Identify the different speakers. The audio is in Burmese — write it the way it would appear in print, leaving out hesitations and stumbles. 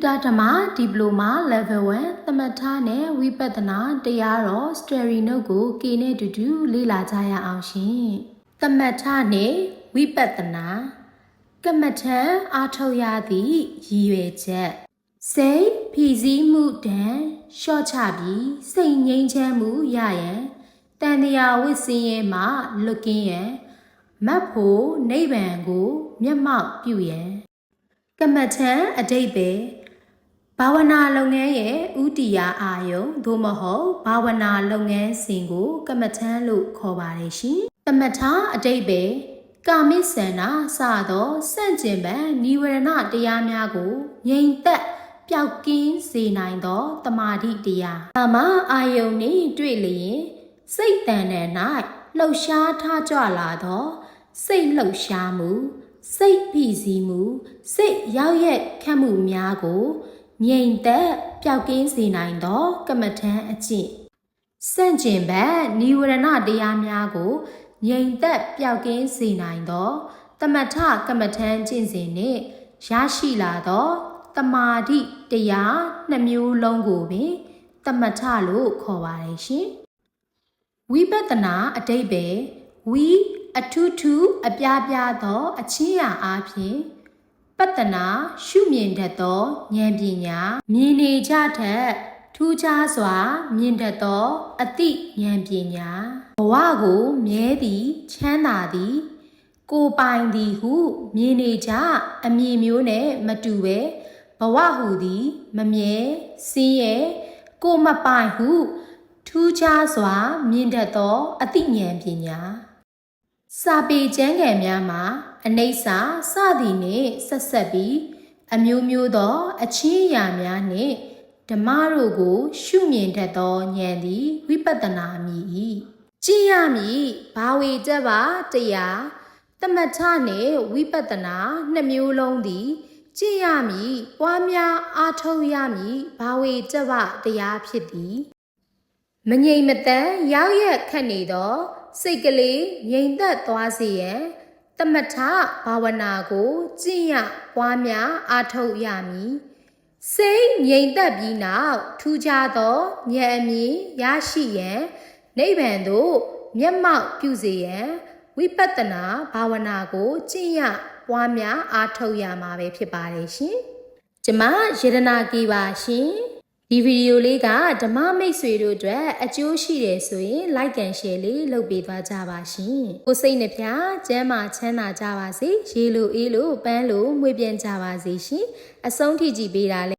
Speaker 1: ဒါဓမ္မဒီပလိုမာ level 1 သမထနဲ့ဝိပဿနာတရားတော် story note ကို K နဲ့အတူတူလေ့လာကြရအောင်ရှင်။သမထနဲ့ဝိပဿနာကမ္မထံအားထုတ်ရသည့်ရည်ရွယ်ချက်စိတ်ဖိစီးမှုတံလျှော့ချပြီးစိတ်ငြိမ်းချမ်းမှုရရန်တန်တရားဝိစင်းရဲမှလွတ်ကင်းရန်မတ်ဖို့နိဗ္ဗာန်ကိုမျက်မှောက်ပြုရန်ကမ္မထံအဓိပ္ပာယ်ဘာဝနာလုပ်ငန်းရဲ့ဥတီယာအာယုံသို့မဟုတ်ဘာဝနာလုပ်ငန်းစဉ်ကိုကမ္မထံလို့ခေါ်ပါတယ်ရှင်။သမထအဓိပ္ပာယ်ကာမိစန္ဒစသောစန့်ကျင်ဘက်နိဝရဏတရားများကိုငြိမ်သက်ပျောက်ကင်းစေနိုင်သောတမာတိတရား။ဒါမှအာယုံနှင့်တွေ့လျင်စိတ်တန်တန်၌လှုပ်ရှားထားကြွလာသောစိတ်လှုပ်ရှားမှုစိတ်ဖိစီးမှုစိတ်ရောက်ရက်ခတ်မှုများကိုငြိမ်သက်ပျောက်ကင်းစေနိုင်သောကမ္မထံအကျင့်စန့်ကျင်ဘက်နိဝရဏတရားများကိုငြိမ်သက်ပျောက်ကင်းစေနိုင်သောသမထကမ္မထံကျင့်စဉ်နှင့်ရရှိလာသောတမာတိတရားနှစ်မျိုးလုံးကိုပင်သမထလို့ခေါ်ပါတယ်ရှင်ဝိပဿနာအဓိပ္ပာယ်ဝိအထုထုအပြားပြားသောအချင်းရာအားဖြင့်ပတ္တနာရှုမြင်တတ်သောဉာဏ်ပညာမြင်နေကြထက်ထူးခြားစွာမြင်တတ်သောအသိဉာဏ်ပညာဘဝကိုမြဲသည်ချမ်းသာသည်ကိုပိုင်သည်ဟုမြင်နေကြအမြင်မျိုးနဲ့မတူပဲဘဝဟုသည်မမြဲစင်းရဲကိုမပိုင်ဟုထူးခြားစွာမြင်တတ်သောအသိဉာဏ်ပညာစာပေကျမ်းဂန်များမှာအနိစ္စစသည်နှင့်ဆက်ဆက်ပြီးအမျိုးမျိုးသောအချင်းအရာများနှင့်ဓမ္မတို့ကိုရှုမြင်တတ်သောဉာဏ်သည်ဝိပဿနာမည်၏ကြည်ရမည်ဘာဝေတ္တပတရားသမထနှင့်ဝိပဿနာနှစ်မျိုးလုံးသည်ကြည်ရမည်ပွားများအားထုတ်ရမည်ဘာဝေတ္တပတရားဖြစ်သည်မငြိမ်မသက်ရောက်ရက်ခတ်နေသောစိတ်ကလေးငြိမ်သက်သွားစေရန်သမထဘာဝနာကိုကျင့်ရပွားများအားထုတ်ရမည်စိတ်ငြိမ်သက်ပြီးနောက်ထူးခြားသောဉာဏ်အမြင်ရရှိရန်နိဗ္ဗာန်သို့မျက်မှောက်ပြုစေရန်ဝိပဿနာဘာဝနာကိုကျင့်ရပွားများအားထုတ်ရမှာပဲဖြစ်ပါတယ်ရှင်။ကျွန်မရတနာကြီးပါရှင်။ဒီဗီဒီယိုလေးကဓမ္မမိတ်ဆွေတို့အတွက်အကျိုးရှိတယ်ဆိုရင် like and share လေးလုပ်ပေးသွားကြပါရှင်။ကိုစိတ်နှပြကျမ်းမာချမ်းသာကြပါစေ။ရေလိုအေးလိုပန်းလိုမွေးပြန့်ကြပါစေရှင်။အဆုံးထိကြည့်ပေးတာ